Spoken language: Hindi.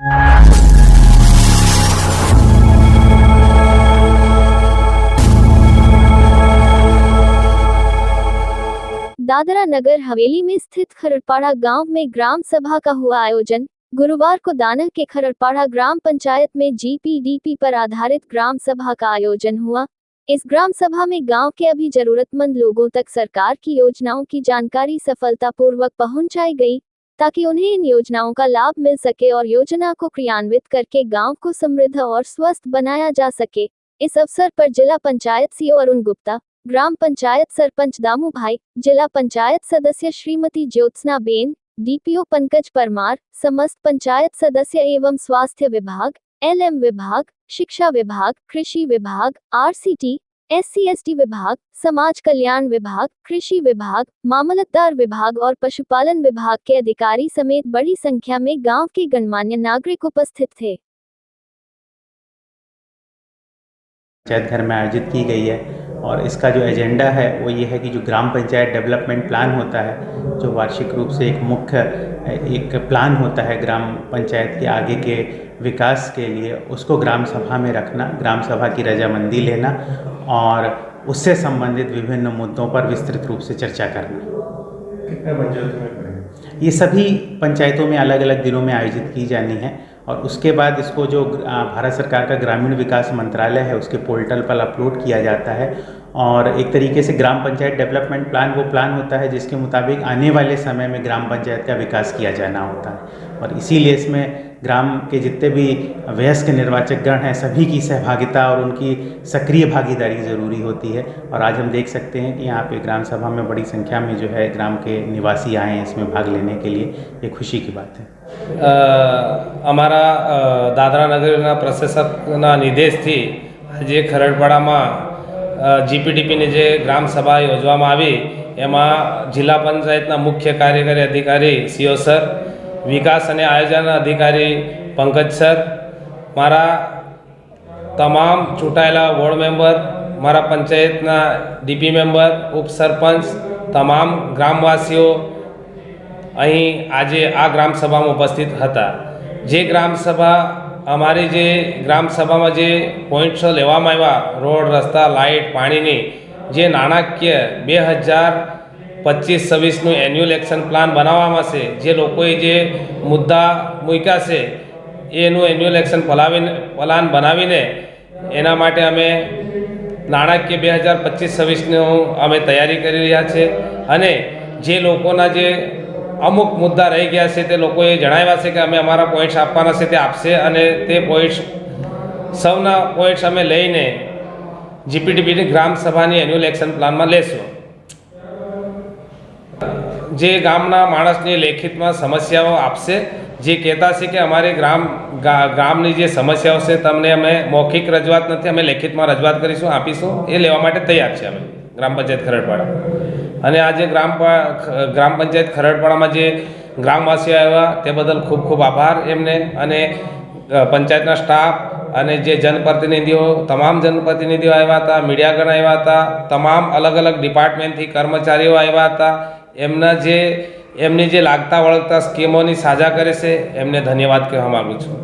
दादरा नगर हवेली में स्थित खरड़पाड़ा गांव में ग्राम सभा का हुआ आयोजन। गुरुवार को दानह के खरड़पाड़ा ग्राम पंचायत में जीपीडीपी पर आधारित ग्राम सभा का आयोजन हुआ। इस ग्राम सभा में गांव के अभी जरूरतमंद लोगों तक सरकार की योजनाओं की जानकारी सफलतापूर्वक पहुंचाई गई, ताकि उन्हें इन योजनाओं का लाभ मिल सके और योजना को क्रियान्वित करके गांव को समृद्ध और स्वस्थ बनाया जा सके। इस अवसर पर जिला पंचायत सीओ अरुण गुप्ता, ग्राम पंचायत सरपंच दामू भाई, जिला पंचायत सदस्य श्रीमती ज्योत्सना बेन, डीपीओ पंकज परमार, समस्त पंचायत सदस्य एवं स्वास्थ्य विभाग, एलएम विभाग, शिक्षा विभाग, कृषि विभाग, आरसीटी, एससी/एसटी विभाग, समाज कल्याण विभाग, कृषि विभाग, मामलतदार विभाग और पशुपालन विभाग के अधिकारी समेत बड़ी संख्या में गांव के गणमान्य नागरिक उपस्थित थे। पंचायत घर में आयोजित की गई है और इसका जो एजेंडा है वो ये है कि जो ग्राम पंचायत डेवलपमेंट प्लान होता है, जो वार्षिक रूप से एक प्लान होता है ग्राम पंचायत के आगे के विकास के लिए, उसको ग्राम सभा में रखना, ग्राम सभा की रजामंदी लेना और उससे संबंधित विभिन्न मुद्दों पर विस्तृत रूप से चर्चा करना। कितने पंचायतों में पड़ेगा? ये सभी पंचायतों में अलग अलग दिनों में आयोजित की जानी है और उसके बाद इसको जो भारत सरकार का ग्रामीण विकास मंत्रालय है उसके पोर्टल पर अपलोड किया जाता है और एक तरीके से ग्राम पंचायत डेवलपमेंट प्लान वो प्लान होता है जिसके मुताबिक आने वाले समय में ग्राम पंचायत का विकास किया जाना होता है और इसीलिए इसमें ग्राम के जितने भी वयस्क निर्वाचक गण हैं सभी की सहभागिता और उनकी सक्रिय भागीदारी ज़रूरी होती है। और आज हम देख सकते हैं कि यहाँ पे ग्राम सभा में बड़ी संख्या में जो है ग्राम के निवासी आए हैं इसमें भाग लेने के लिए, ये खुशी की बात है। અમારા દાદરા નગરના પ્રશાસકના નિર્દેશથી આજે ખરડપાડામાં જીપીડીપીની જે ગ્રામ સભા યોજવામાં આવી એમાં જિલ્લા પંચાયતના મુખ્ય કાર્યકારી અધિકારી સીઓ સર, વિકાસ અને આયોજન અધિકારી પંકજ સર, મારા તમામ ચૂંટાયેલા વોર્ડ મેમ્બર, મારા પંચાયતના ડીપી મેમ્બર, ઉપસરપંચ, તમામ ગ્રામવાસીઓ અહીં આજે આ ગ્રામ સભામાં ઉપસ્થિત હતા। જે ગ્રામ સભા અમારી જે ગ્રામ સભામાં જે પોઈન્ટ્સ લેવામાં આવ્યા, રોડ, રસ્તા, લાઇટ, પાણીની જે નાણાકીય 2025-26નું એન્યુઅલ એક્શન પ્લાન બનાવવામાં છે, જે લોકોએ જે મુદ્દા મૂક્યા છે એનું એન્યુઅલ એક્શન પ્લાન બનાવીને એના માટે અમે નાણાકીય 2025-26નું અમે તૈયારી કરી રહ્યા છે અને જે લોકોના જે અમુક મુદ્દા રહી ગયા છે તે લોકોએ જણાવ્યા છે કે અમે અમારા પોઈન્ટ્સ આપવાના છે તે આપશે અને તે પોઈન્ટ્સ સૌના પોઈન્ટ્સ અમે લઈને જીપીડીપીની ગ્રામ સભાની એન્યુઅલ એક્શન પ્લાનમાં લેશું। જે ગામના માણસની લેખિતમાં સમસ્યાઓ આપશે, જે કહેતા છે કે અમારી ગામની જે સમસ્યાઓ છે તમને અમે મૌખિક રજૂઆત નથી, અમે લેખિતમાં રજૂઆત કરીશું, આપીશું, એ લેવા માટે તૈયાર છે અમે ગ્રામ પંચાયત ખરડપાડા। અને આજે ગ્રામ પંચાયત ખરડપાડામાં જે ગ્રામવાસીઓ આવ્યા તે બદલ ખૂબ ખૂબ આભાર એમને અને પંચાયતના સ્ટાફ અને જે જનપ્રતિનિધિઓ, તમામ જનપ્રતિનિધિઓ આવ્યા હતા, મીડિયાગણ આવ્યા હતા, તમામ અલગ અલગ ડિપાર્ટમેન્ટથી કર્મચારીઓ આવ્યા હતા। એમની જે લાગતા વળગતા સ્કીમોની સાજા કરે છે એમને ધન્યવાદ કહેવા માગું છું।